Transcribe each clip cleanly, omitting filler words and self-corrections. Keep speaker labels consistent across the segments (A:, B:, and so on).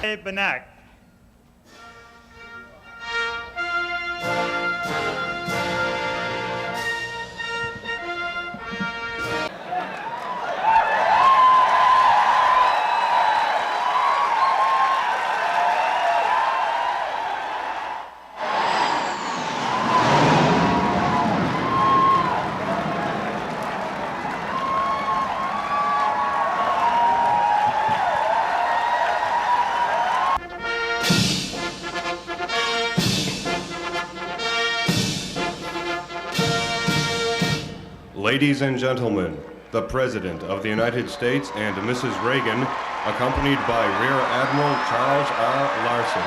A: Banak.
B: Ladies and gentlemen, the President of the United States and Mrs. Reagan, accompanied by Rear Admiral Charles R. Larson.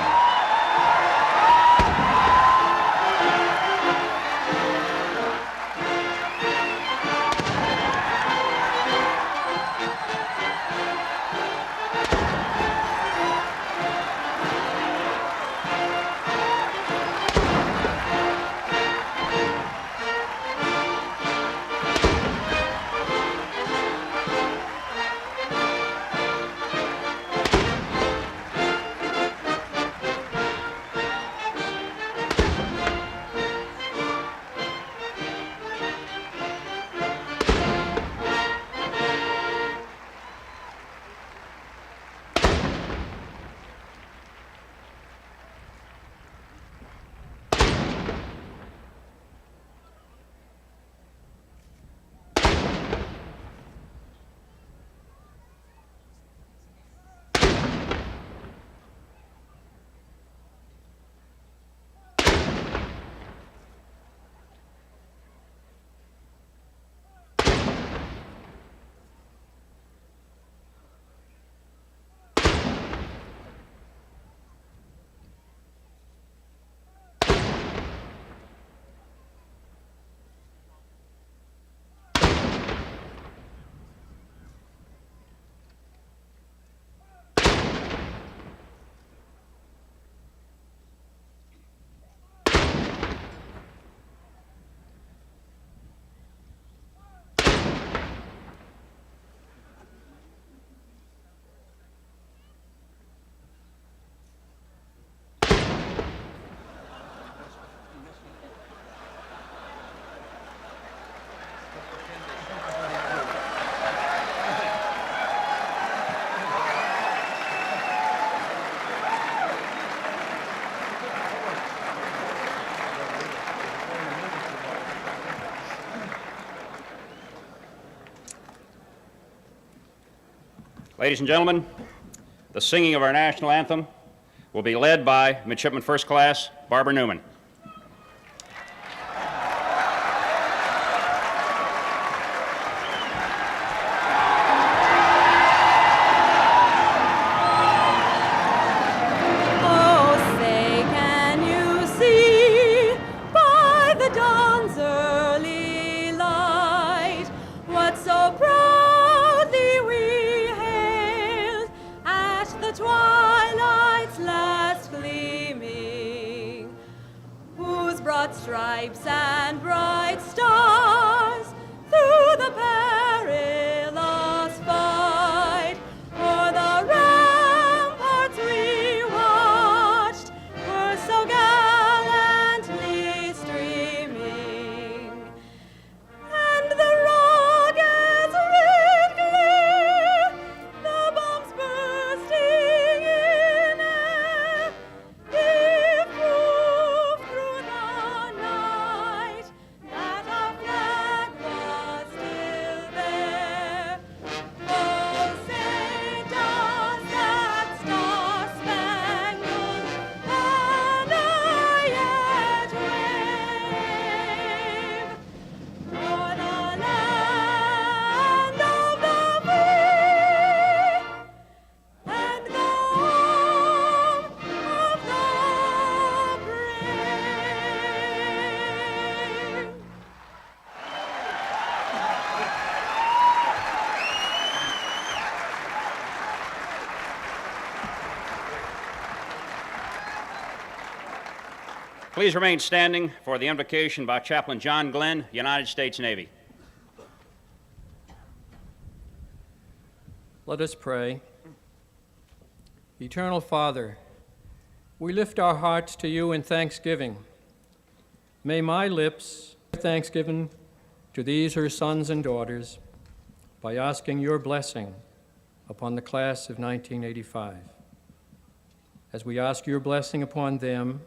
C: Ladies and gentlemen, the singing of our national anthem will be led by Midshipman First Class Barbara Newman.
D: Stripes and bright stars through the perilous fight. O'er the ramparts we watched were so gallantly streaming, and the rockets' red glare, the bombs bursting in air, give proof through the night that our flag was still there. Oh, say does that star-spangled banner yet wave o'er the land of the free and the home of the brave?
C: Please remain standing for the invocation by Chaplain John Glenn, United States Navy.
E: Let us pray.
A: Eternal Father, we lift our hearts to you in thanksgiving. May my lips thanksgiving to these her sons and daughters by asking your blessing upon the class of 1985. As we ask your blessing upon them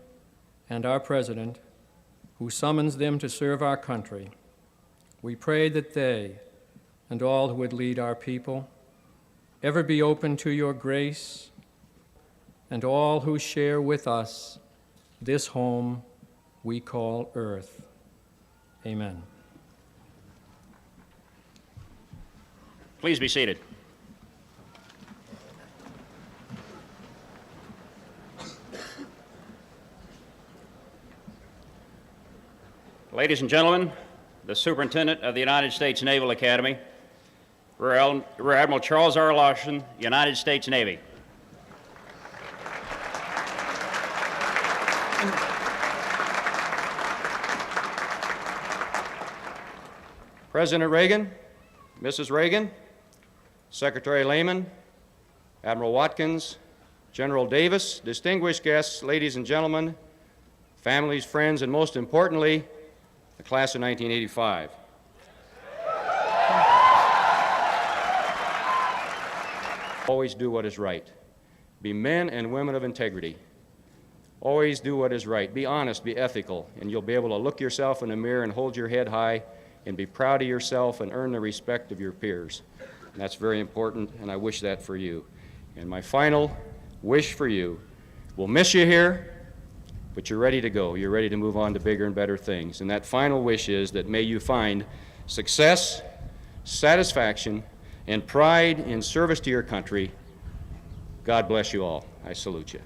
A: and our President, who summons them to serve our country, we pray that they and all who would lead our people ever be open to your grace, and all who share with us this home we call earth. Amen.
C: Please be seated. Ladies and gentlemen, the Superintendent of the United States Naval Academy, Rear Admiral Charles R. Larson, United States Navy. President Reagan, Mrs. Reagan, Secretary Lehman, Admiral Watkins, General Davis, distinguished guests, ladies and gentlemen, families, friends, and most importantly, the class of 1985. Always do what is right. Be men and women of integrity. Always do what is right. Be honest, be ethical, and you'll be able to look yourself in the mirror and hold your head high and be proud of yourself and earn the respect of your peers. And that's very important, and I wish that for you. And my final wish for you, we'll miss you here, but you're ready to go. You're ready to move on to bigger and better things. And that final wish is that may you find success, satisfaction, and pride in service to your country. God bless you all. I salute you.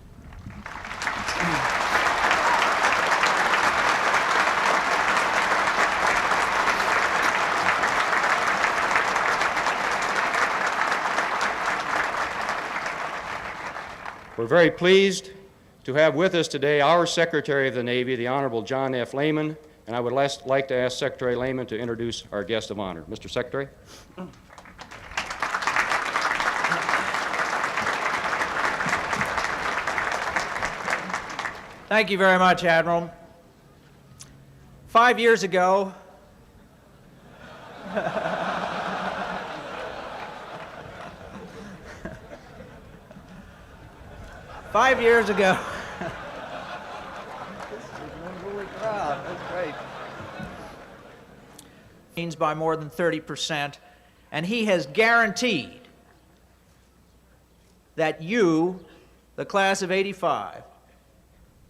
C: We're very pleased to have with us today our Secretary of the Navy, the Honorable John F. Lehman, and I would like to ask Secretary Lehman to introduce our guest of honor. Mr. Secretary.
E: Thank you very much, Admiral. 5 years ago, means by more than 30%, and he has guaranteed that you, the class of '85,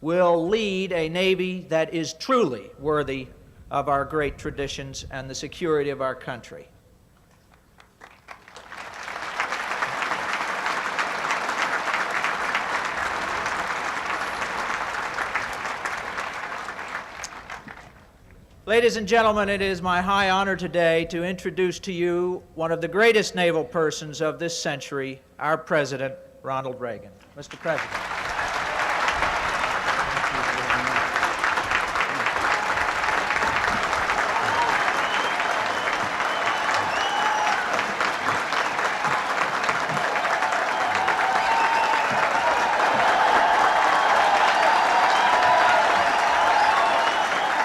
E: will lead a Navy that is truly worthy of our great traditions and the security of our country. Ladies and gentlemen, it is my high honor today to introduce to you one of the greatest naval persons of this century, our President, Ronald Reagan. Mr. President.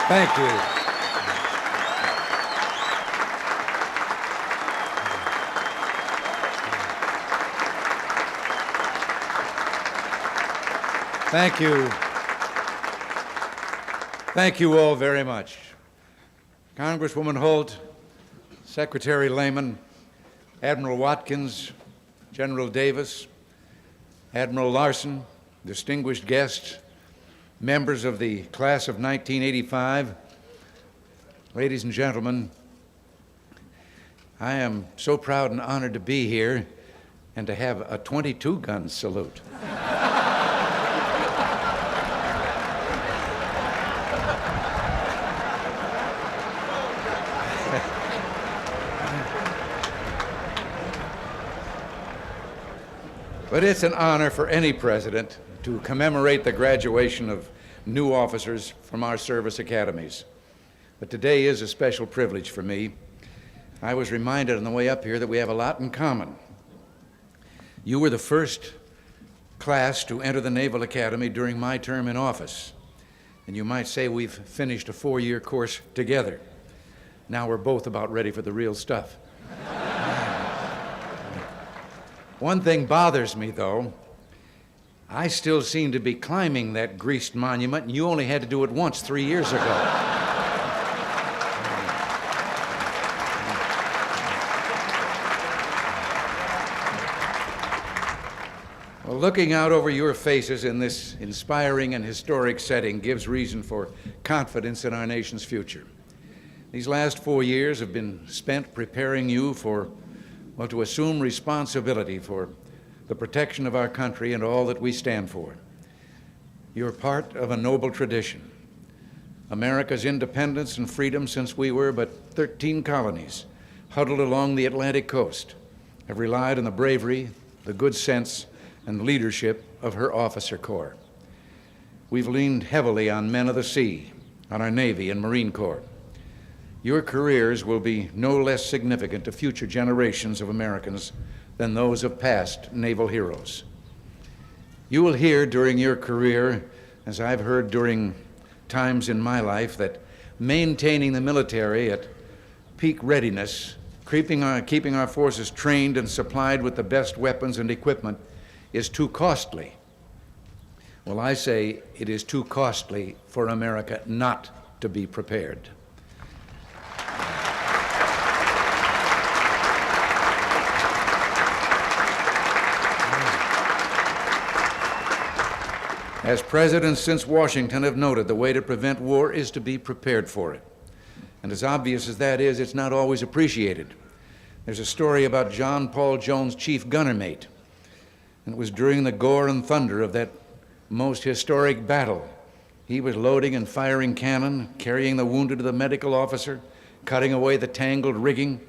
F: Thank you. Thank you. Thank you all very much. Congresswoman Holt, Secretary Lehman, Admiral Watkins, General Davis, Admiral Larson, distinguished guests, members of the class of 1985, ladies and gentlemen, I am so proud and honored to be here and to have a 22-gun salute. But it's an honor for any president to commemorate the graduation of new officers from our service academies. But today is a special privilege for me. I was reminded on the way up here that we have a lot in common. You were the first class to enter the Naval Academy during my term in office. And you might say we've finished a 4-year course together. Now we're both about ready for the real stuff. One thing bothers me, though. I still seem to be climbing that greased monument, and you only had to do it once 3 years ago. Well, looking out over your faces in this inspiring and historic setting gives reason for confidence in our nation's future. These last 4 years have been spent preparing you for, well, to assume responsibility for the protection of our country and all that we stand for. You're part of a noble tradition. America's independence and freedom since we were but 13 colonies huddled along the Atlantic coast have relied on the bravery, the good sense, and leadership of her officer corps. We've leaned heavily on men of the sea, on our Navy and Marine Corps. Your careers will be no less significant to future generations of Americans than those of past naval heroes. You will hear during your career, as I've heard during times in my life, that maintaining the military at peak readiness, keeping our forces trained and supplied with the best weapons and equipment is too costly. Well, I say it is too costly for America not to be prepared. As presidents since Washington have noted, the way to prevent war is to be prepared for it. And as obvious as that is, it's not always appreciated. There's a story about John Paul Jones' chief gunner mate. And it was during the gore and thunder of that most historic battle. He was loading and firing cannon, carrying the wounded to the medical officer, cutting away the tangled rigging.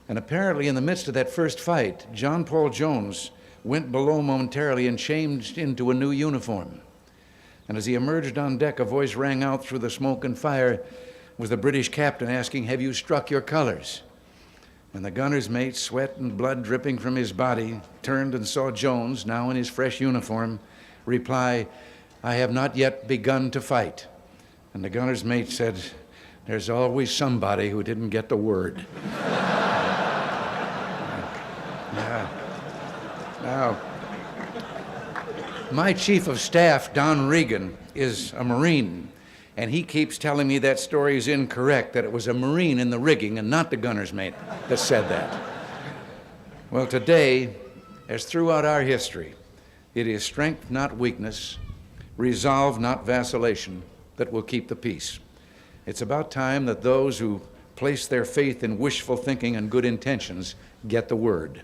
F: And apparently in the midst of that first fight, John Paul Jones went below momentarily and changed into a new uniform. And as he emerged on deck, a voice rang out through the smoke and fire. It was the British captain asking, "Have you struck your colors?" And the gunner's mate, sweat and blood dripping from his body, turned and saw Jones, now in his fresh uniform, reply, "I have not yet begun to fight." And the gunner's mate said, "There's always somebody who didn't get the word." Now, my chief of staff, Don Reagan, is a Marine, and he keeps telling me that story is incorrect, that it was a Marine in the rigging and not the gunner's mate that said that. Well, today, as throughout our history, it is strength, not weakness, resolve, not vacillation, that will keep the peace. It's about time that those who place their faith in wishful thinking and good intentions get the word.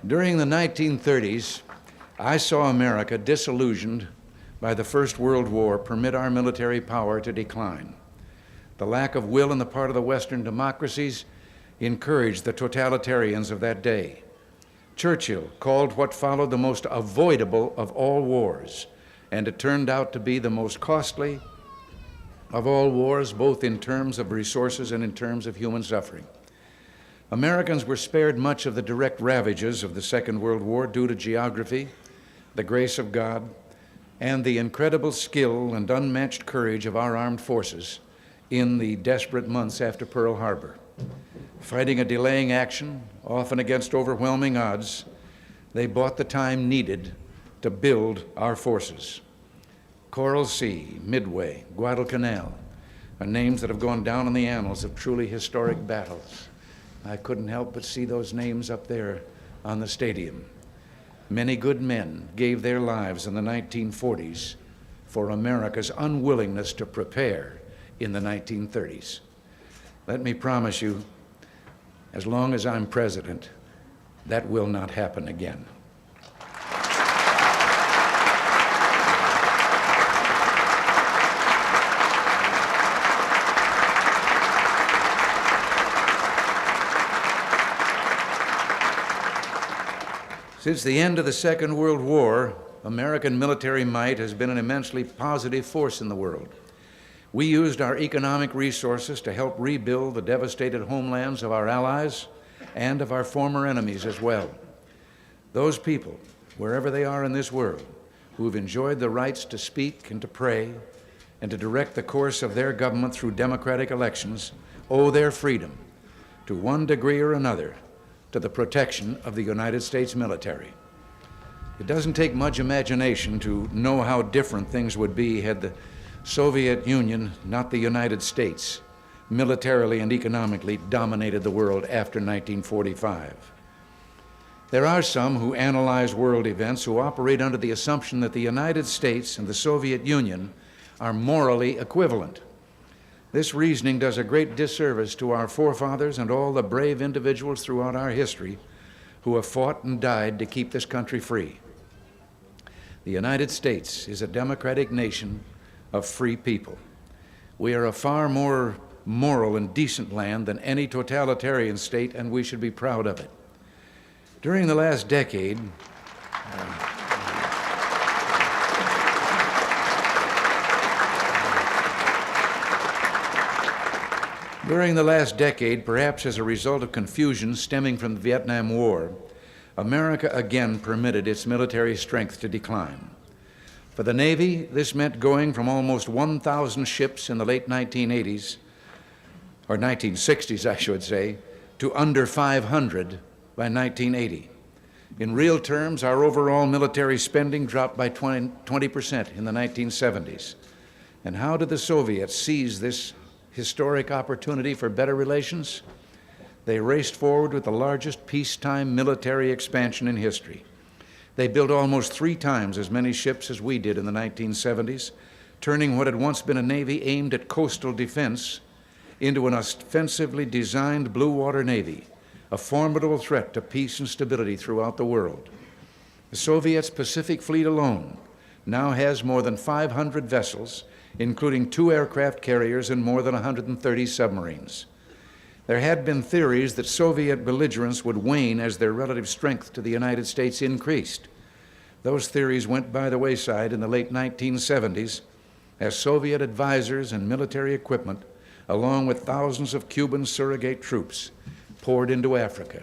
F: During the 1930s, I saw America disillusioned by the First World War permit our military power to decline. The lack of will on the part of the Western democracies encouraged the totalitarians of that day. Churchill called what followed the most avoidable of all wars, and it turned out to be the most costly of all wars, both in terms of resources and in terms of human suffering. Americans were spared much of the direct ravages of the Second World War due to geography, the grace of God, and the incredible skill and unmatched courage of our armed forces in the desperate months after Pearl Harbor. Fighting a delaying action, often against overwhelming odds, they bought the time needed to build our forces. Coral Sea, Midway, Guadalcanal are names that have gone down in the annals of truly historic battles. I couldn't help but see those names up there on the stadium. Many good men gave their lives in the 1940s for America's unwillingness to prepare in the 1930s. Let me promise you, as long as I'm president, that will not happen again. Since the end of the Second World War, American military might has been an immensely positive force in the world. We used our economic resources to help rebuild the devastated homelands of our allies and of our former enemies as well. Those people wherever they are in this world, who've enjoyed the rights to speak and to pray and to direct the course of their government through democratic elections, owe their freedom, to one degree or another, to the protection of the United States military. It doesn't take much imagination to know how different things would be had the Soviet Union, not the United States, militarily and economically dominated the world after 1945. There are some who analyze world events who operate under the assumption that the United States and the Soviet Union are morally equivalent. This reasoning does a great disservice to our forefathers and all the brave individuals throughout our history who have fought and died to keep this country free. The United States is a democratic nation of free people. We are a far more moral and decent land than any totalitarian state, and we should be proud of it. During the last decade, perhaps as a result of confusion stemming from the Vietnam War, America again permitted its military strength to decline. For the Navy, this meant going from almost 1,000 ships in the late 1980s, or 1960s, I should say, to under 500 by 1980. In real terms, our overall military spending dropped by 20% in the 1970s. And how did the Soviets seize this historic opportunity for better relations? They raced forward with the largest peacetime military expansion in history. They built almost 3 times as many ships as we did in the 1970s, turning what had once been a Navy aimed at coastal defense into an offensively designed blue water Navy, a formidable threat to peace and stability throughout the world. The Soviets' Pacific Fleet alone now has more than 500 vessels, including 2 aircraft carriers and more than 130 submarines. There had been theories that Soviet belligerence would wane as their relative strength to the United States increased. Those theories went by the wayside in the late 1970s as Soviet advisors and military equipment, along with thousands of Cuban surrogate troops, poured into Africa.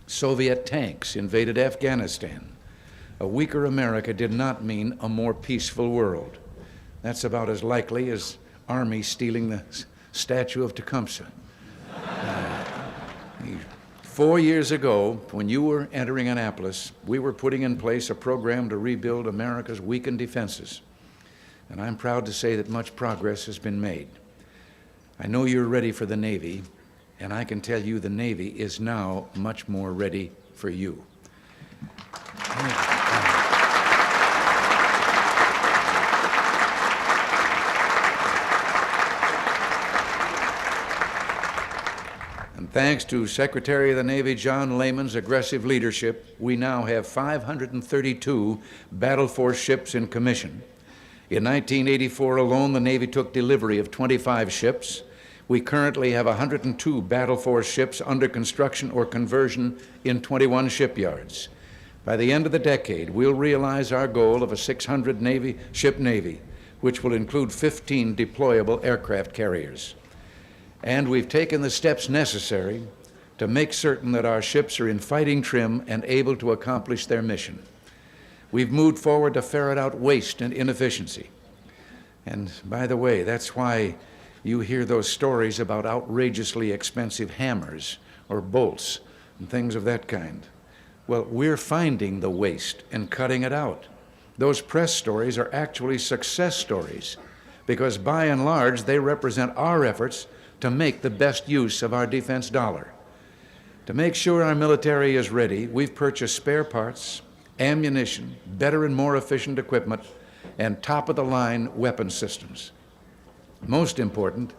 F: Soviet tanks invaded Afghanistan. A weaker America did not mean a more peaceful world. That's about as likely as army stealing the statue of Tecumseh. 4 years ago, when you were entering Annapolis, we were putting in place a program to rebuild America's weakened defenses. And I'm proud to say that much progress has been made. I know you're ready for the Navy, and I can tell you the Navy is now much more ready for you. Thanks to Secretary of the Navy John Lehman's aggressive leadership, we now have 532 Battle Force ships in commission. In 1984 alone, the Navy took delivery of 25 ships. We currently have 102 Battle Force ships under construction or conversion in 21 shipyards. By the end of the decade, we'll realize our goal of a 600 ship Navy, which will include 15 deployable aircraft carriers. And we've taken the steps necessary to make certain that our ships are in fighting trim and able to accomplish their mission. We've moved forward to ferret out waste and inefficiency. And by the way, that's why you hear those stories about outrageously expensive hammers or bolts and things of that kind. Well, we're finding the waste and cutting it out. Those press stories are actually success stories because by and large they represent our efforts to make the best use of our defense dollar. To make sure our military is ready, we've purchased spare parts, ammunition, better and more efficient equipment, and top-of-the-line weapon systems. Most important,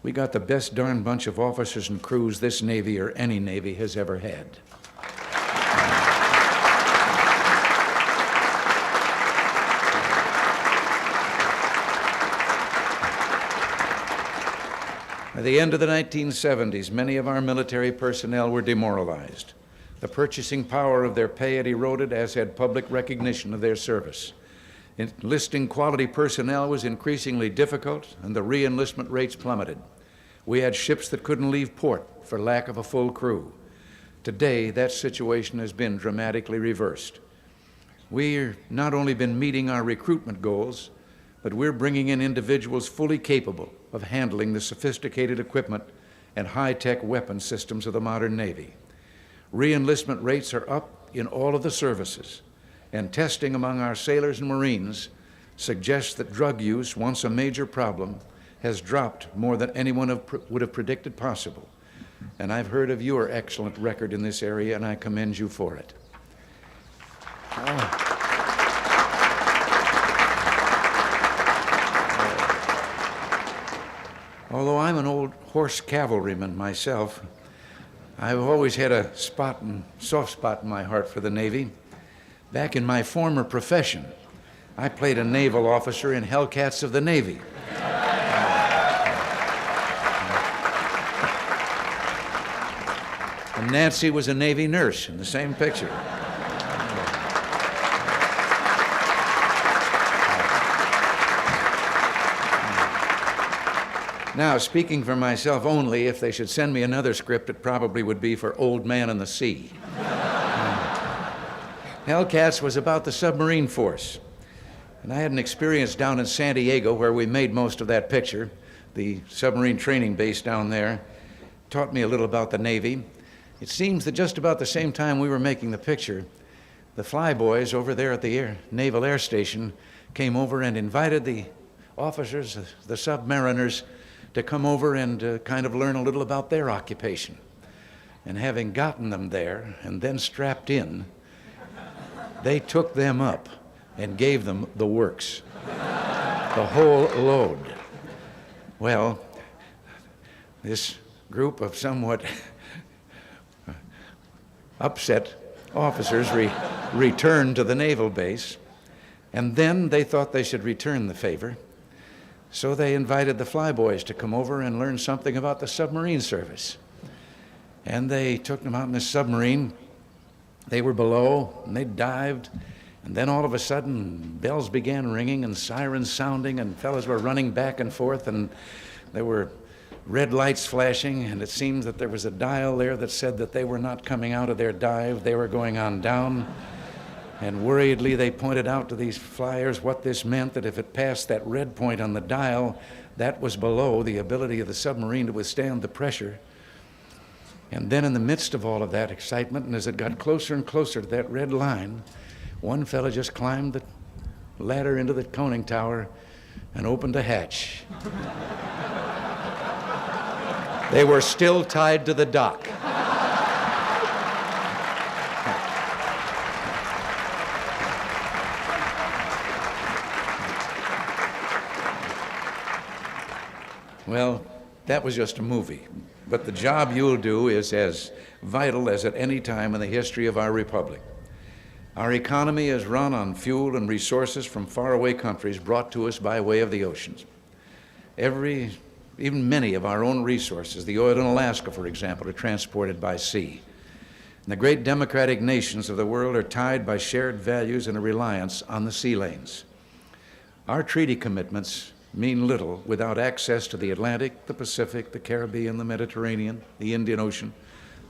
F: we got the best darn bunch of officers and crews this Navy or any Navy has ever had. By the end of the 1970s, many of our military personnel were demoralized. The purchasing power of their pay had eroded, as had public recognition of their service. Enlisting quality personnel was increasingly difficult, and the re-enlistment rates plummeted. We had ships that couldn't leave port for lack of a full crew. Today, that situation has been dramatically reversed. We've not only been meeting our recruitment goals, but we're bringing in individuals fully capable of handling the sophisticated equipment and high-tech weapon systems of the modern Navy. Re-enlistment rates are up in all of the services, and testing among our sailors and Marines suggests that drug use, once a major problem, has dropped more than anyone would have predicted possible. And I've heard of your excellent record in this area, and I commend you for it. Although I'm an old horse cavalryman myself, I've always had a soft spot in my heart for the Navy. Back in my former profession, I played a naval officer in Hellcats of the Navy. And Nancy was a Navy nurse in the same picture. Now, speaking for myself only, if they should send me another script, it probably would be for Old Man in the Sea. Hellcats was about the submarine force. And I had an experience down in San Diego where we made most of that picture. The submarine training base down there taught me a little about the Navy. It seems that just about the same time we were making the picture, the flyboys over there at the Naval Air Station came over and invited the officers, the submariners, to come over and kind of learn a little about their occupation. And having gotten them there and then strapped in, they took them up and gave them the works, the whole load. Well, this group of somewhat upset officers returned to the naval base, and then they thought they should return the favor. So they invited the flyboys to come over and learn something about the submarine service. And they took them out in this submarine. They were below, and they dived, and then all of a sudden, bells began ringing and sirens sounding, and fellows were running back and forth, and there were red lights flashing, and it seems that there was a dial there that said that they were not coming out of their dive, they were going on down. And worriedly, they pointed out to these flyers what this meant, that if it passed that red point on the dial, that was below the ability of the submarine to withstand the pressure. And then in the midst of all of that excitement, and as it got closer and closer to that red line, one fellow just climbed the ladder into the conning tower and opened a hatch. They were still tied to the dock. Well, that was just a movie, but the job you'll do is as vital as at any time in the history of our republic. Our economy is run on fuel and resources from faraway countries brought to us by way of the oceans. Even many of our own resources, the oil in Alaska, for example, are transported by sea. And the great democratic nations of the world are tied by shared values and a reliance on the sea lanes. Our treaty commitments mean little without access to the Atlantic, the Pacific, the Caribbean, the Mediterranean, the Indian Ocean,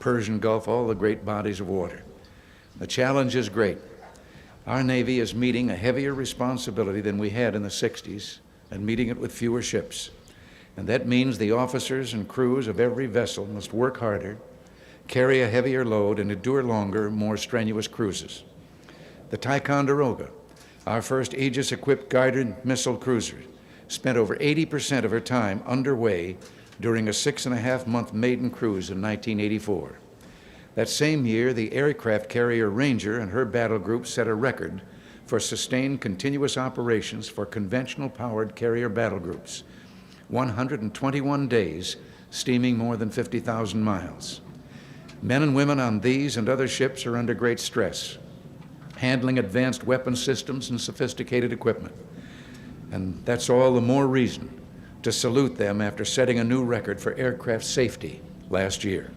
F: Persian Gulf, all the great bodies of water. The challenge is great. Our Navy is meeting a heavier responsibility than we had in the 60s and meeting it with fewer ships. And that means the officers and crews of every vessel must work harder, carry a heavier load, and endure longer, more strenuous cruises. The Ticonderoga, our first Aegis-equipped guided missile cruiser, spent over 80% of her time underway during a 6.5-month maiden cruise in 1984. That same year, the aircraft carrier Ranger and her battle group set a record for sustained continuous operations for conventional powered carrier battle groups, 121 days, steaming more than 50,000 miles. Men and women on these and other ships are under great stress, handling advanced weapon systems and sophisticated equipment. And that's all the more reason to salute them after setting a new record for aircraft safety last year.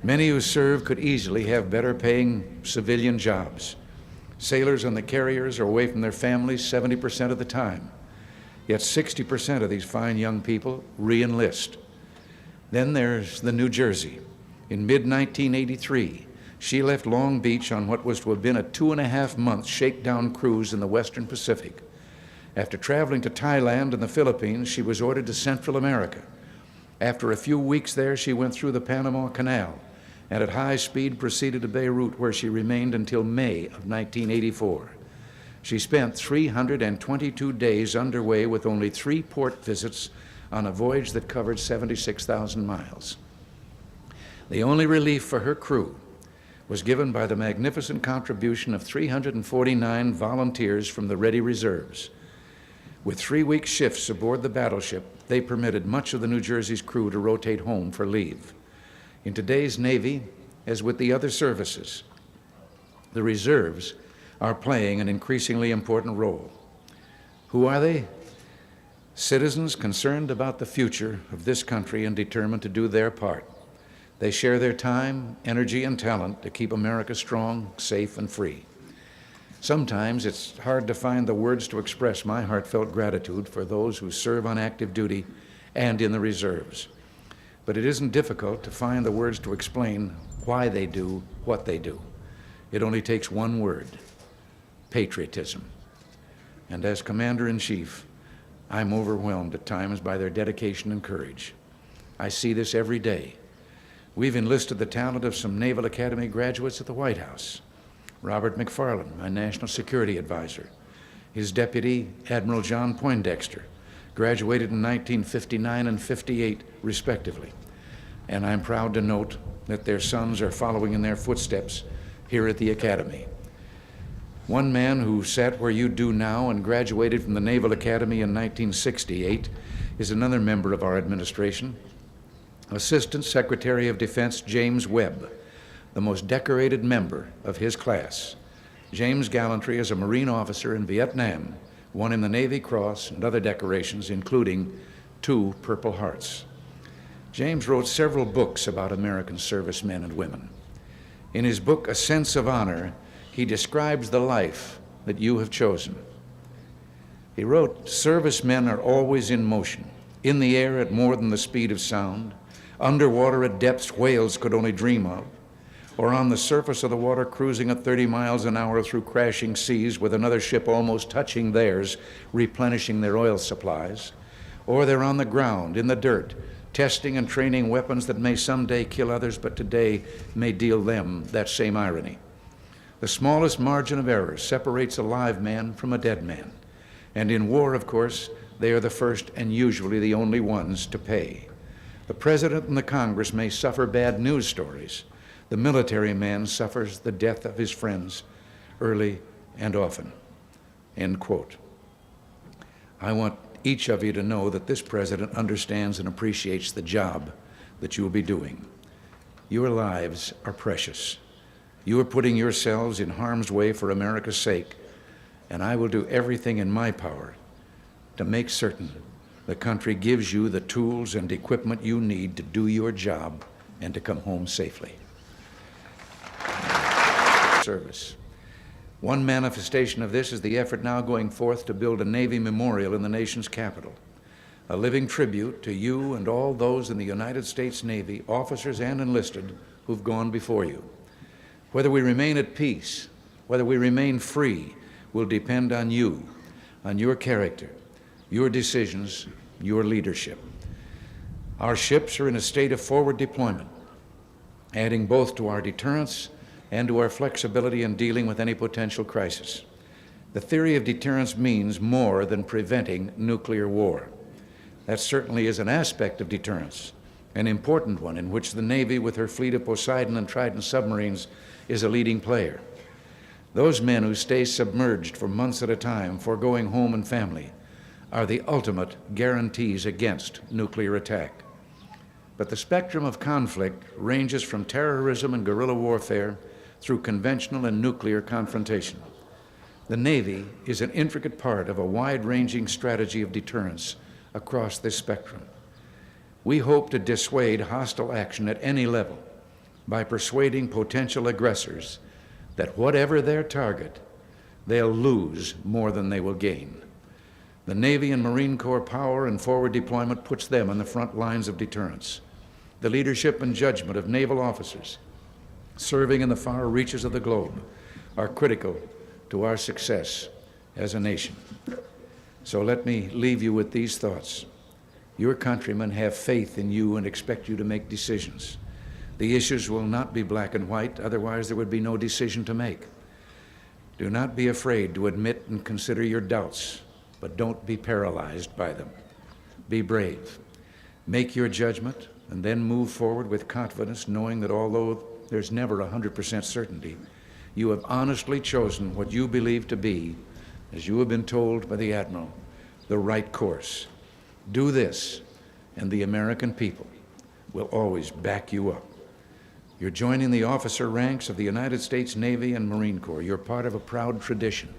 F: Many who serve could easily have better paying civilian jobs. Sailors on the carriers are away from their families 70% of the time. Yet 60% of these fine young people re-enlist. Then there's the New Jersey. In mid-1983, she left Long Beach on what was to have been a 2.5-month shakedown cruise in the Western Pacific. After traveling to Thailand and the Philippines, she was ordered to Central America. After a few weeks there, she went through the Panama Canal and at high speed proceeded to Beirut, where she remained until May of 1984. She spent 322 days underway with only 3 port visits on a voyage that covered 76,000 miles. The only relief for her crew was given by the magnificent contribution of 349 volunteers from the Ready Reserves. With 3-week shifts aboard the battleship, they permitted much of the New Jersey's crew to rotate home for leave. In today's Navy, as with the other services, the reserves are playing an increasingly important role. Who are they? Citizens concerned about the future of this country and determined to do their part. They share their time, energy, and talent to keep America strong, safe, and free. Sometimes it's hard to find the words to express my heartfelt gratitude for those who serve on active duty and in the reserves. But it isn't difficult to find the words to explain why they do what they do. It only takes one word: patriotism. And as Commander-in-Chief, I'm overwhelmed at times by their dedication and courage. I see this every day. We've enlisted the talent of some Naval Academy graduates at the White House. Robert McFarland, my National Security Advisor. His deputy, Admiral John Poindexter, graduated in 1959 and 58, respectively. And I'm proud to note that their sons are following in their footsteps here at the Academy. One man who sat where you do now and graduated from the Naval Academy in 1968 is another member of our administration, Assistant Secretary of Defense James Webb, the most decorated member of his class. James' gallantry as a Marine officer in Vietnam won him the Navy Cross and other decorations, including 2 Purple Hearts. James wrote several books about American servicemen and women. In his book, A Sense of Honor, he describes the life that you have chosen. He wrote, "Servicemen are always in motion, in the air at more than the speed of sound, underwater at depths whales could only dream of, or on the surface of the water cruising at 30 miles an hour through crashing seas with another ship almost touching theirs, replenishing their oil supplies, or they're on the ground, in the dirt, testing and training weapons that may someday kill others, but today may deal them that same irony. The smallest margin of error separates a live man from a dead man. And in war, of course, they are the first and usually the only ones to pay. The President and the Congress may suffer bad news stories. The military man suffers the death of his friends early and often." End quote. I want each of you to know that this President understands and appreciates the job that you will be doing. Your lives are precious. You are putting yourselves in harm's way for America's sake, and I will do everything in my power to make certain the country gives you the tools and equipment you need to do your job and to come home safely. Service. One manifestation of this is the effort now going forth to build a Navy memorial in the nation's capital, a living tribute to you and all those in the United States Navy, officers and enlisted, who've gone before you. Whether we remain at peace, whether we remain free, will depend on you, on your character, your decisions, your leadership. Our ships are in a state of forward deployment, adding both to our deterrence and to our flexibility in dealing with any potential crisis. The theory of deterrence means more than preventing nuclear war. That certainly is an aspect of deterrence, an important one in which the Navy, with her fleet of Poseidon and Trident submarines, is a leading player. Those men who stay submerged for months at a time, foregoing home and family, are the ultimate guarantees against nuclear attack. But the spectrum of conflict ranges from terrorism and guerrilla warfare through conventional and nuclear confrontation. The Navy is an intricate part of a wide-ranging strategy of deterrence across this spectrum. We hope to dissuade hostile action at any level by persuading potential aggressors that whatever their target, they'll lose more than they will gain. The Navy and Marine Corps power and forward deployment puts them on the front lines of deterrence. The leadership and judgment of naval officers serving in the far reaches of the globe are critical to our success as a nation. So let me leave you with these thoughts. Your countrymen have faith in you and expect you to make decisions. The issues will not be black and white, otherwise there would be no decision to make. Do not be afraid to admit and consider your doubts, but don't be paralyzed by them. Be brave. Make your judgment and then move forward with confidence, knowing that although there's never 100% certainty, you have honestly chosen what you believe to be, as you have been told by the Admiral, the right course. Do this, and the American people will always back you up. You're joining the officer ranks of the United States Navy and Marine Corps. You're part of a proud tradition.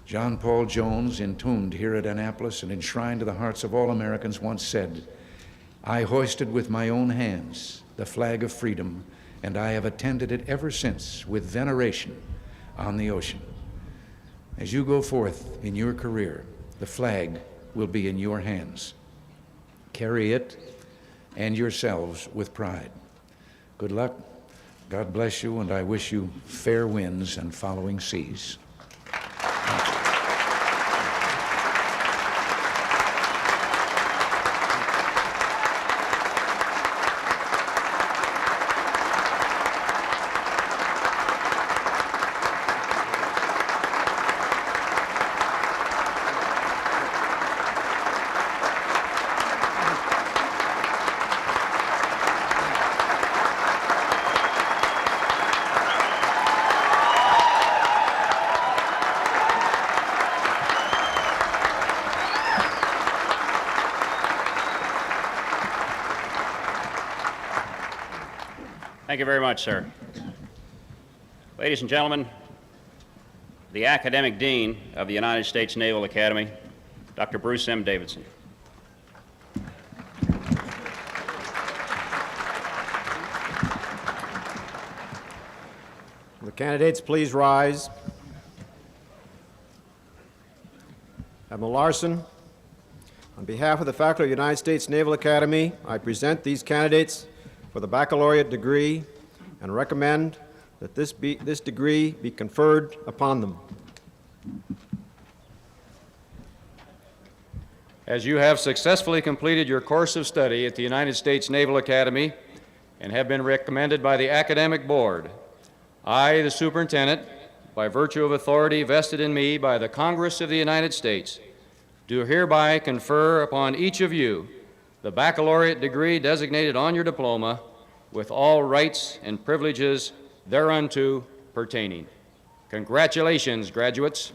F: John Paul Jones, entombed here at Annapolis and enshrined to the hearts of all Americans, once said, "I hoisted with my own hands the flag of freedom, and I have attended it ever since with veneration on the ocean." As you go forth in your career, the flag will be in your hands. Carry it and yourselves with pride. Good luck, God bless you, and I wish you fair winds and following seas.
G: Thank you very much, sir. Ladies and gentlemen, the Academic Dean of the United States Naval Academy, Dr. Bruce M. Davidson.
H: The candidates, please rise. Admiral Larson, on behalf of the faculty of the United States Naval Academy, I present these candidates for the baccalaureate degree and recommend that this degree be conferred upon them.
C: As you have successfully completed your course of study at the United States Naval Academy and have been recommended by the Academic Board, I, the Superintendent, by virtue of authority vested in me by the Congress of the United States, do hereby confer upon each of you the baccalaureate degree designated on your diploma with all rights and privileges thereunto pertaining. Congratulations, graduates.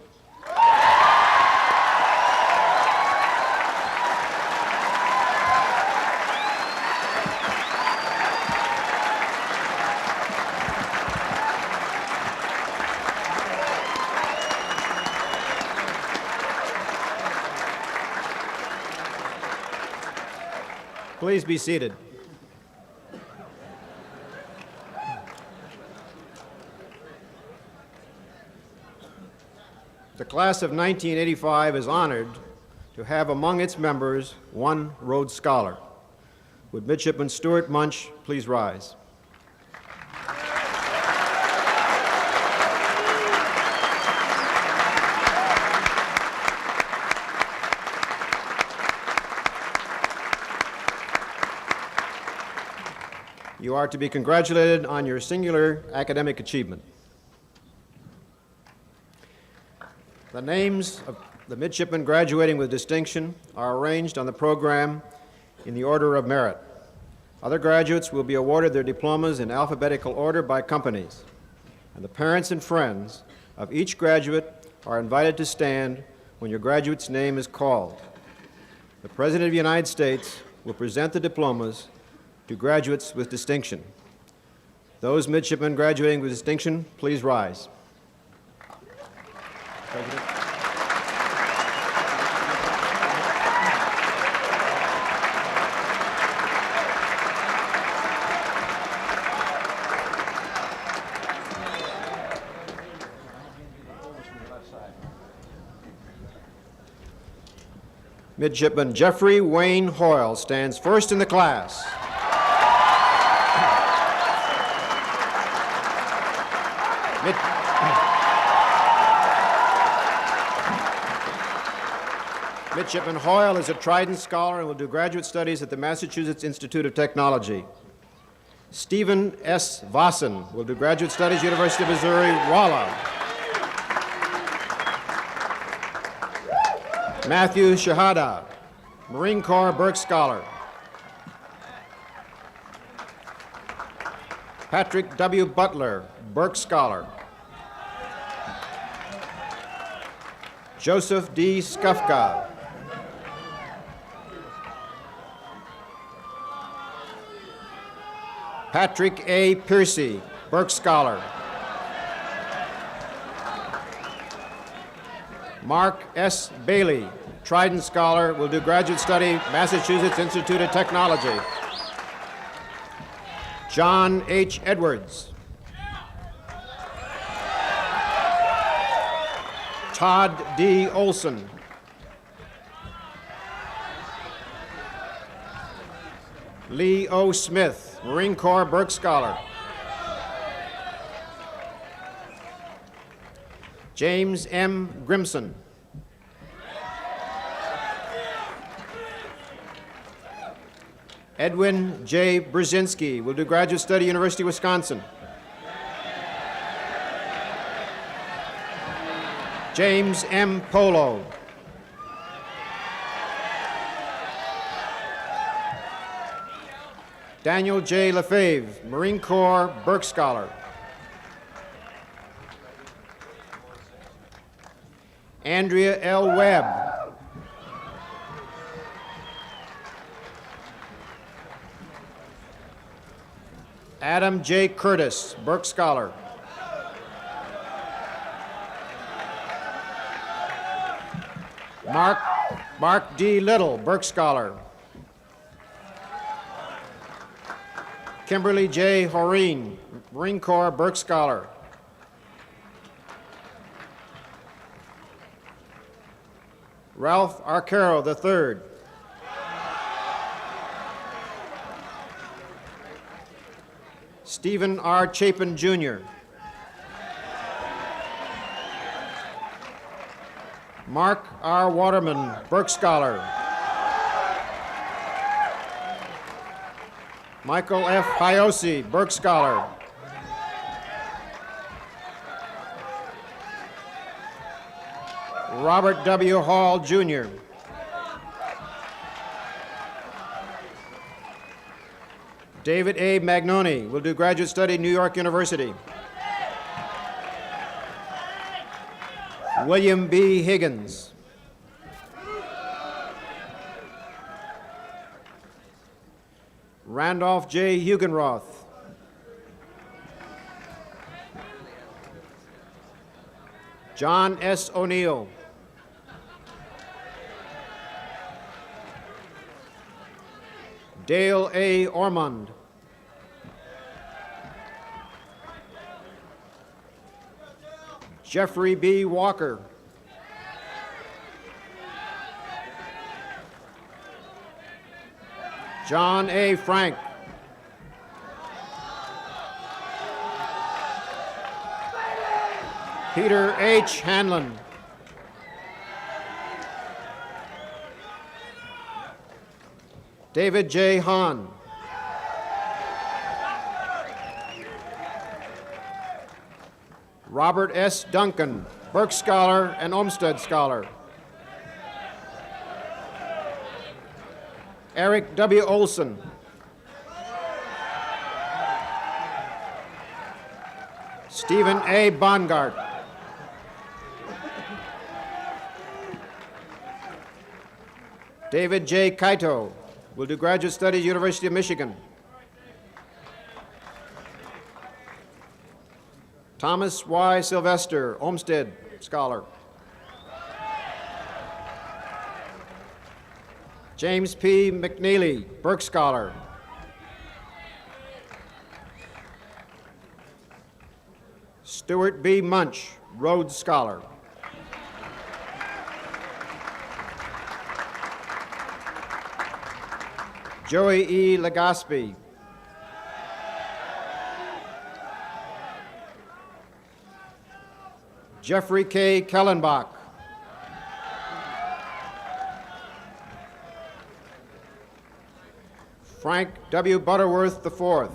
H: Please be seated. The class of 1985 is honored to have among its members one Rhodes Scholar. Would Midshipman Stuart Munch please rise? You are to be congratulated on your singular academic achievement. The names of the midshipmen graduating with distinction are arranged on the program in the order of merit. Other graduates will be awarded their diplomas in alphabetical order by companies, and the parents and friends of each graduate are invited to stand when your graduate's name is called. The President of the United States will present the diplomas to graduates with distinction. Those midshipmen graduating with distinction, please rise. President. Midshipman Jeffrey Wayne Hoyle stands first in the class. Midshipman Hoyle is a Trident Scholar and will do graduate studies at the Massachusetts Institute of Technology. Stephen S. Vossen will do graduate studies, University of Missouri, Rolla. Matthew Shahada, Marine Corps Burke Scholar. Patrick W. Butler, Burke Scholar. Joseph D. Skufka. Patrick A. Piercy, Burke Scholar. Mark S. Bailey, Trident Scholar, will do graduate study, Massachusetts Institute of Technology. John H. Edwards. Todd D. Olson. Lee O. Smith, Marine Corps Burke Scholar. James M. Grimson. Edwin J. Brzezinski will do graduate study, University of Wisconsin. James M. Polo. Daniel J. Lefebvre, Marine Corps Burke Scholar. Andrea L. Webb. Adam J. Curtis, Burke Scholar. Mark D. Little, Burke Scholar. Kimberly J. Horeen, Marine Corps Burke Scholar. Ralph Arcaro III. Stephen R. Chapin, Jr. Mark R. Waterman, Burke Scholar. Michael F. Hiosi, Burke Scholar. Robert W. Hall, Jr. David A. Magnoni will do graduate study at New York University. William B. Higgins. Randolph J. Hugenroth. John S. O'Neill. Dale A. Ormond. Jeffrey B. Walker. John A. Frank. Peter H. Hanlon. David J. Hahn. Robert S. Duncan, Burke Scholar and Olmsted Scholar. Eric W. Olson. Stephen A. Bongart. David J. Kaito will do graduate studies, University of Michigan. Thomas Y. Sylvester, Olmsted Scholar. James P. McNeely, Burke Scholar. Stuart B. Munch, Rhodes Scholar. Joey E. Legaspi. Jeffrey K. Kellenbach. Frank W. Butterworth IV.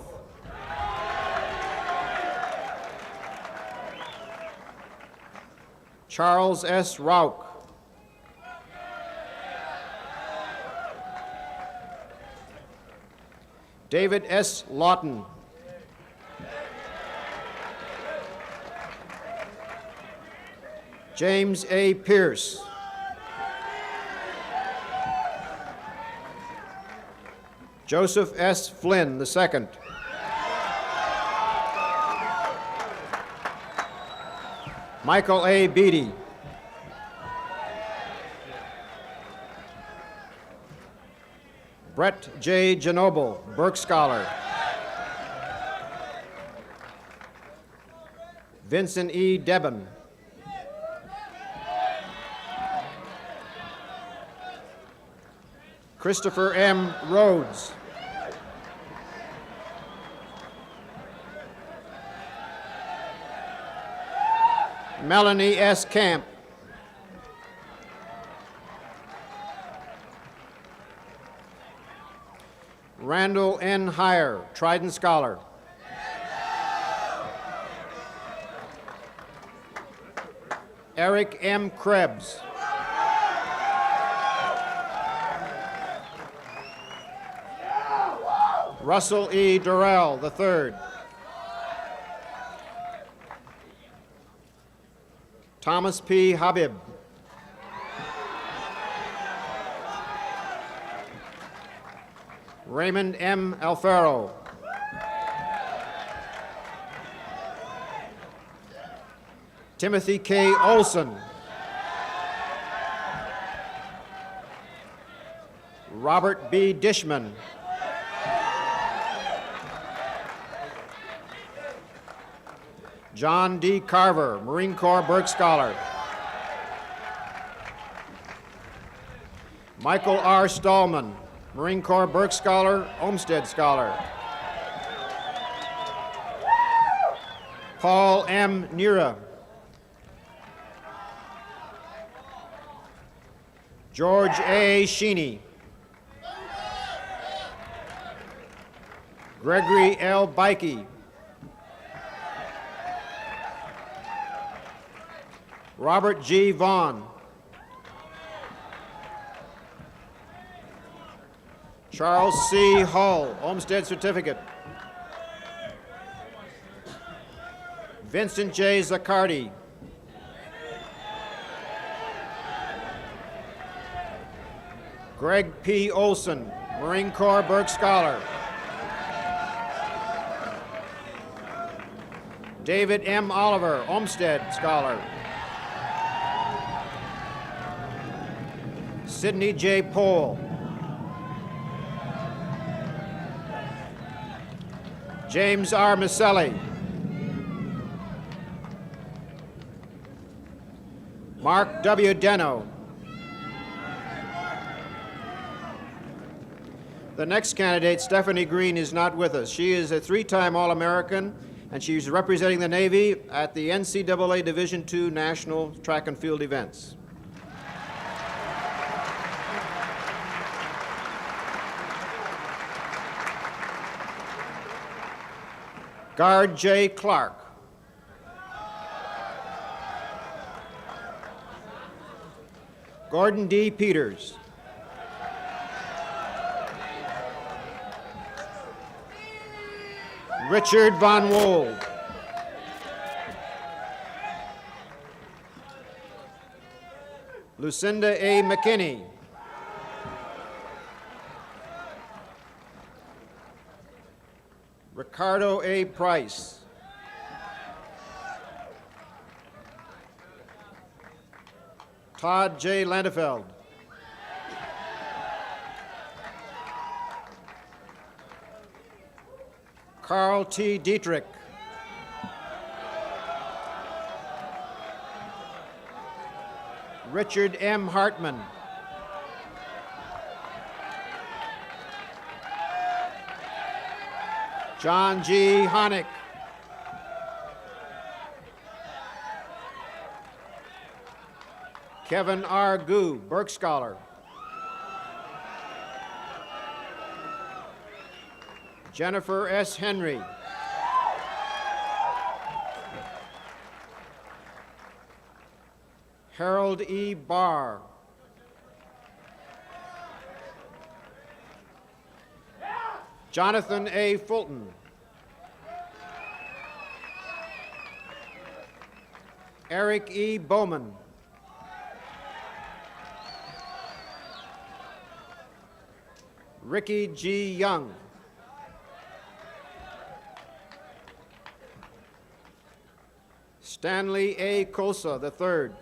H: Charles S. Rauch. David S. Lawton. James A. Pierce. Joseph S. Flynn II. Michael A. Beatty. Brett J. Genoble, Burke Scholar. Vincent E. Debon. Christopher M. Rhodes. Melanie S. Camp. Randall N. Heyer, Trident Scholar. Eric M. Krebs. Russell E. Durrell III. Thomas P. Habib. Raymond M. Alfaro. Timothy K. Olson. Robert B. Dishman. John D. Carver, Marine Corps Burke Scholar. Michael R. Stallman, Marine Corps Burke Scholar, Olmsted Scholar. Paul M. Nira. George A. Sheeney. Gregory L. Bikey. Robert G. Vaughn. Charles C. Hull, Olmsted Certificate. Vincent J. Zaccardi. Greg P. Olson, Marine Corps Burke Scholar. David M. Oliver, Olmsted Scholar. Sidney J. Pohl. James R. Maselli. Mark W. Deno. The next candidate, Stephanie Green, is not with us. She is a three-time All-American, and she's representing the Navy at the NCAA Division II National Track and Field events. Guard J. Clark. Gordon D. Peters. Richard Von Wold. Lucinda A. McKinney. Ricardo A. Price. Todd J. Landefeld. Carl T. Dietrich. Richard M. Hartman. John G. Honick. Kevin R. Gu, Burke Scholar. Jennifer S. Henry. Harold E. Barr. Jonathan A. Fulton. Eric E. Bowman. Ricky G. Young. Stanley A. Kosa III.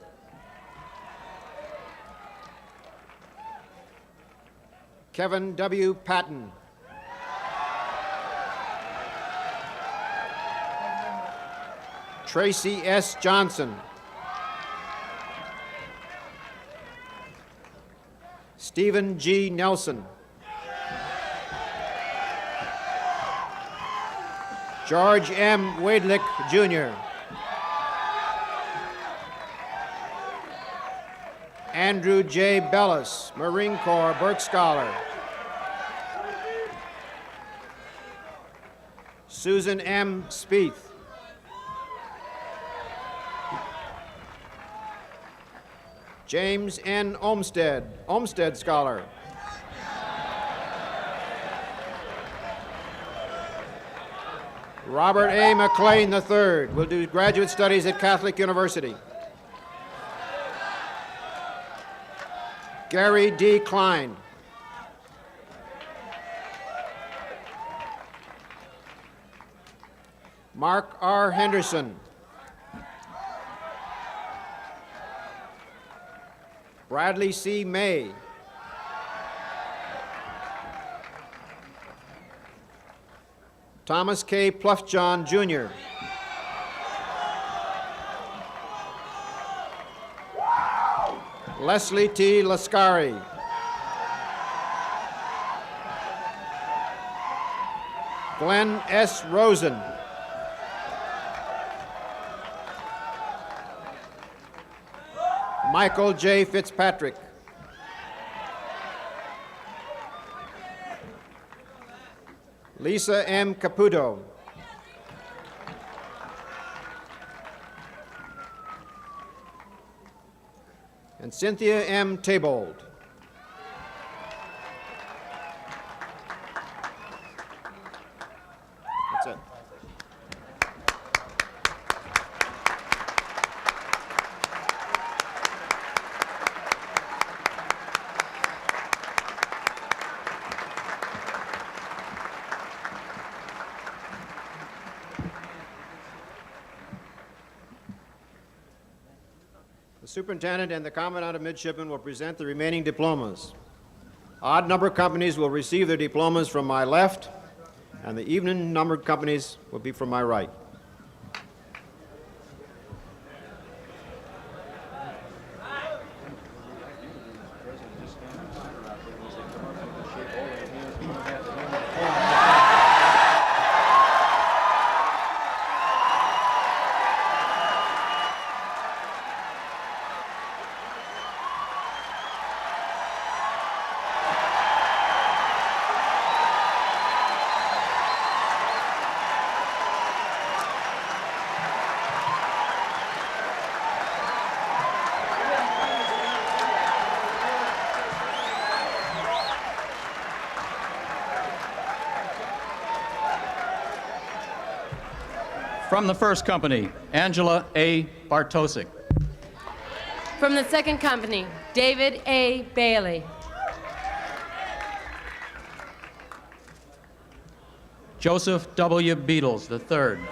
H: Kevin W. Patton. Tracy S. Johnson. Stephen G. Nelson. George M. Wadlick, Jr. Andrew J. Bellis, Marine Corps, Burke Scholar. Susan M. Spieth. James N. Olmsted, Olmsted Scholar. Robert A. McLean III will do graduate studies at Catholic University. Gary D. Klein. Mark R. Henderson. Bradley C. May. Thomas K. Pluffjohn, Jr. Leslie T. Lascari. Glenn S. Rosen. Michael J. Fitzpatrick. Lisa M. Caputo. And Cynthia M. Tabold. That's it. The superintendent and the commandant of midshipmen will present the remaining diplomas. Odd number companies will receive their diplomas from my left, and the even numbered companies will be from my right.
A: From the first company, Angela A. Bartosik.
I: From the second company, David A. Bailey.
A: Joseph W. Beatles III.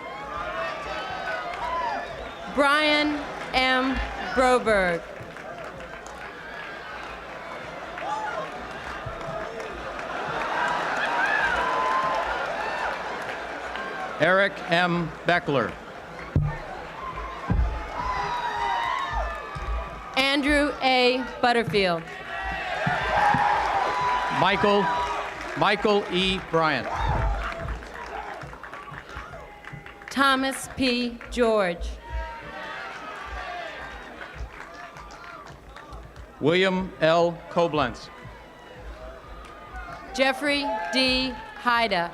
I: Brian M. Broberg.
A: Eric M. Beckler.
I: Andrew A. Butterfield.
A: Michael E. Bryant.
I: Thomas P. George.
A: William L. Koblenz.
I: Jeffrey D. Haida.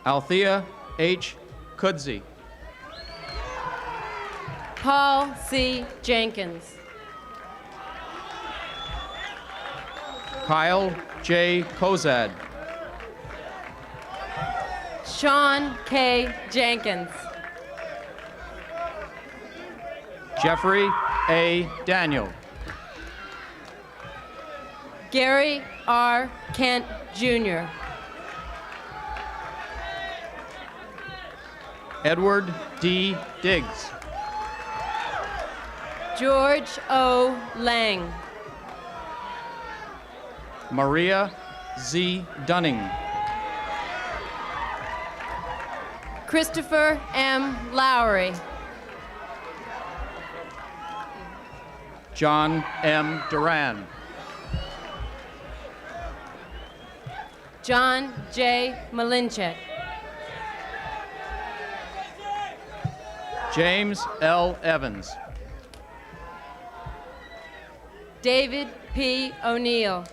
A: Althea H. Kudzi.
I: Paul C. Jenkins.
A: Kyle J. Kozad.
I: Sean K. Jenkins.
A: Jeffrey A. Daniel.
I: Gary R. Kent, Jr.
A: Edward D. Diggs.
I: George O. Lang.
A: Maria Z. Dunning.
I: Christopher M. Lowry.
A: John M. Duran.
I: John J. Malinchek.
A: James L. Evans.
I: David P. O'Neill.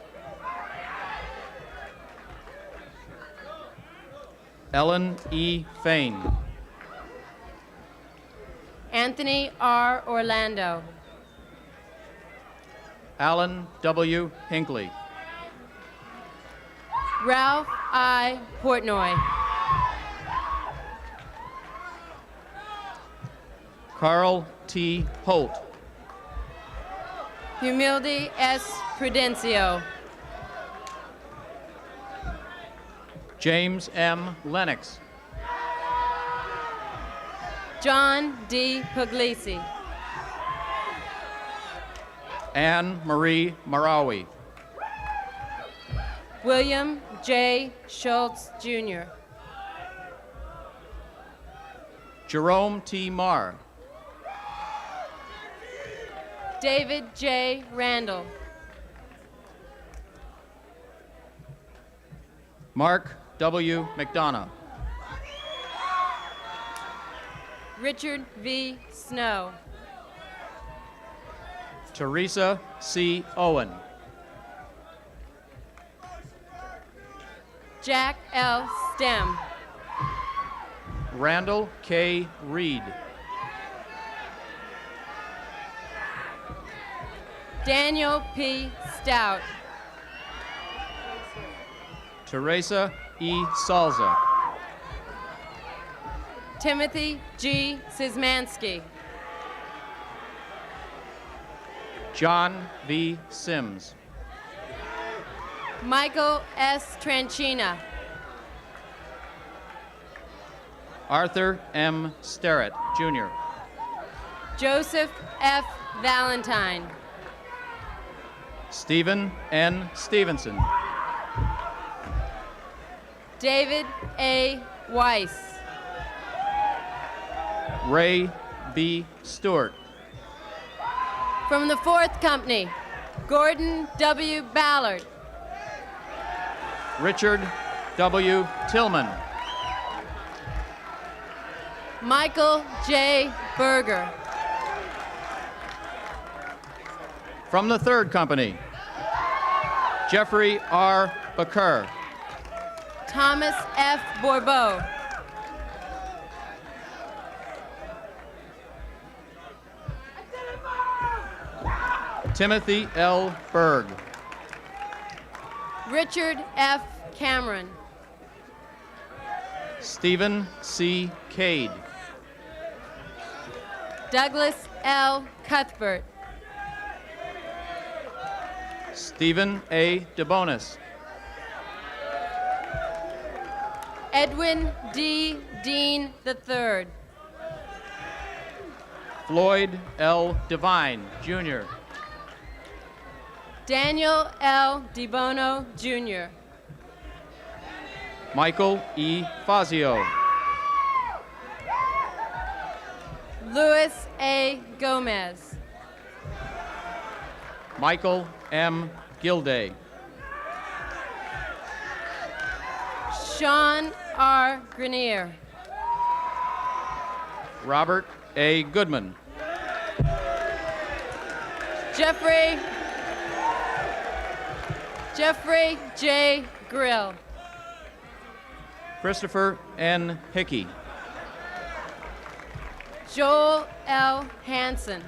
A: Ellen E. Fain.
I: Anthony R. Orlando.
A: Alan W. Hinckley.
I: Ralph I. Portnoy.
A: Carl T. Holt.
I: Humilde S. Prudencio.
A: James M. Lennox.
I: John D. Puglisi.
A: Anne Marie Marawi.
I: William J. Schultz, Jr.
A: Jerome T. Marr.
I: David J. Randall.
A: Mark W. McDonough.
I: Richard V. Snow.
A: Teresa C. Owen.
I: Jack L. Stem.
A: Randall K. Reed.
I: Daniel P. Stout.
A: Teresa E. Salza.
I: Timothy G. Szymanski.
A: John V. Sims.
I: Michael S. Tranchina.
A: Arthur M. Sterrett, Jr.
I: Joseph F. Valentine.
A: Stephen N. Stevenson.
I: David A. Weiss.
A: Ray B. Stewart.
I: From the 4th Company, Gordon W. Ballard.
A: Richard W. Tillman.
I: Michael J. Berger.
A: From the 3rd Company, Jeffrey R. Baker.
I: Thomas F. Bourbeau.
A: Timothy L. Berg.
I: Richard F. Cameron.
A: Stephen C. Cade.
I: Douglas L. Cuthbert.
A: Stephen A. DeBonis.
I: Edwin D. Dean III.
A: Floyd L. Devine, Jr.
I: Daniel L. DeBono, Jr.
A: Michael E. Fazio.
I: Louis A. Gomez.
A: Michael M. Gilday.
I: Sean R. Grenier.
A: Robert
J: A. Goodman.
I: Jeffrey J. Grill.
J: Christopher N. Hickey.
I: Joel L. Hansen.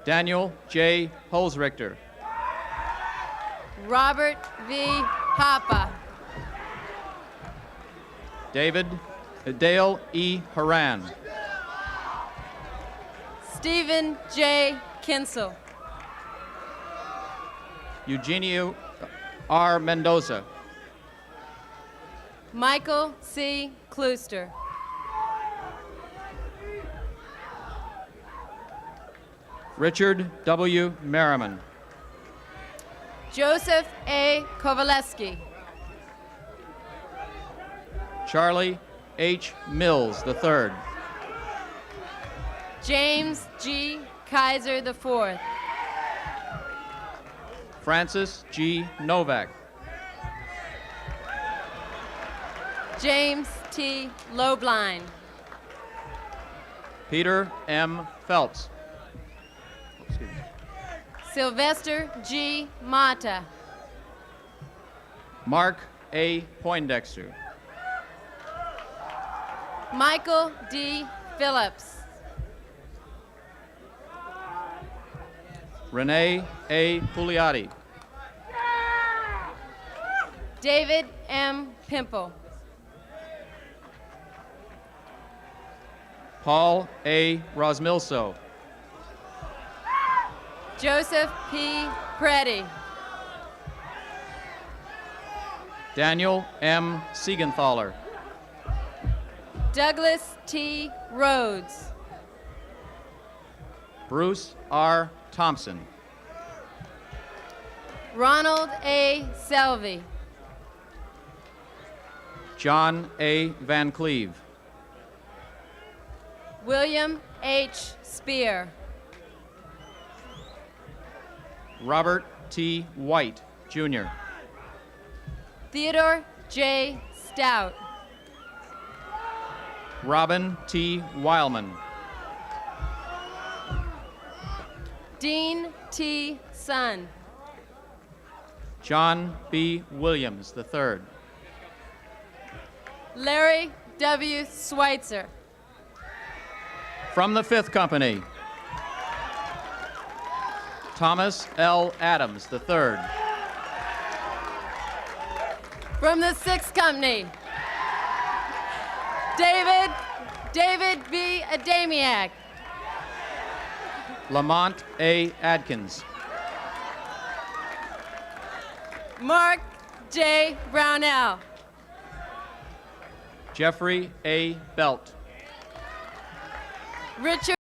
J: Daniel J. Holzrichter.
I: Robert V. Hoppe.
J: Dale E. Haran.
I: Stephen J. Kinsel.
J: Eugenio R. Mendoza.
I: Michael C. Klooster.
J: Richard W. Merriman.
I: Joseph A. Kowaleski.
J: Charlie H. Mills III.
I: James G. Kaiser IV.
J: Francis G. Novak.
I: James T. Lobline.
J: Peter M. Phelps.
I: Sylvester G. Mata.
J: Mark A. Poindexter.
I: Michael D. Phillips.
J: Renee A. Pugliati.
I: David M. Pimple.
J: Paul A. Rosmilso.
I: Joseph P. Preddy.
J: Daniel M. Siegenthaler.
I: Douglas T. Rhodes.
J: Bruce R. Thompson.
I: Ronald A. Selvey.
J: John A. Van Cleve.
I: William H. Spear.
J: Robert T. White, Jr.
I: Theodore J. Stout.
J: Robin T. Weilman.
I: Dean T. Sun.
J: John B. Williams III.
I: Larry W. Schweitzer.
J: From the Fifth Company, Thomas L. Adams III.
I: From the Sixth Company, David V. Adamiak.
J: Lamont A. Adkins.
I: Mark J. Brownell.
J: Jeffrey A. Belt.
I: Richard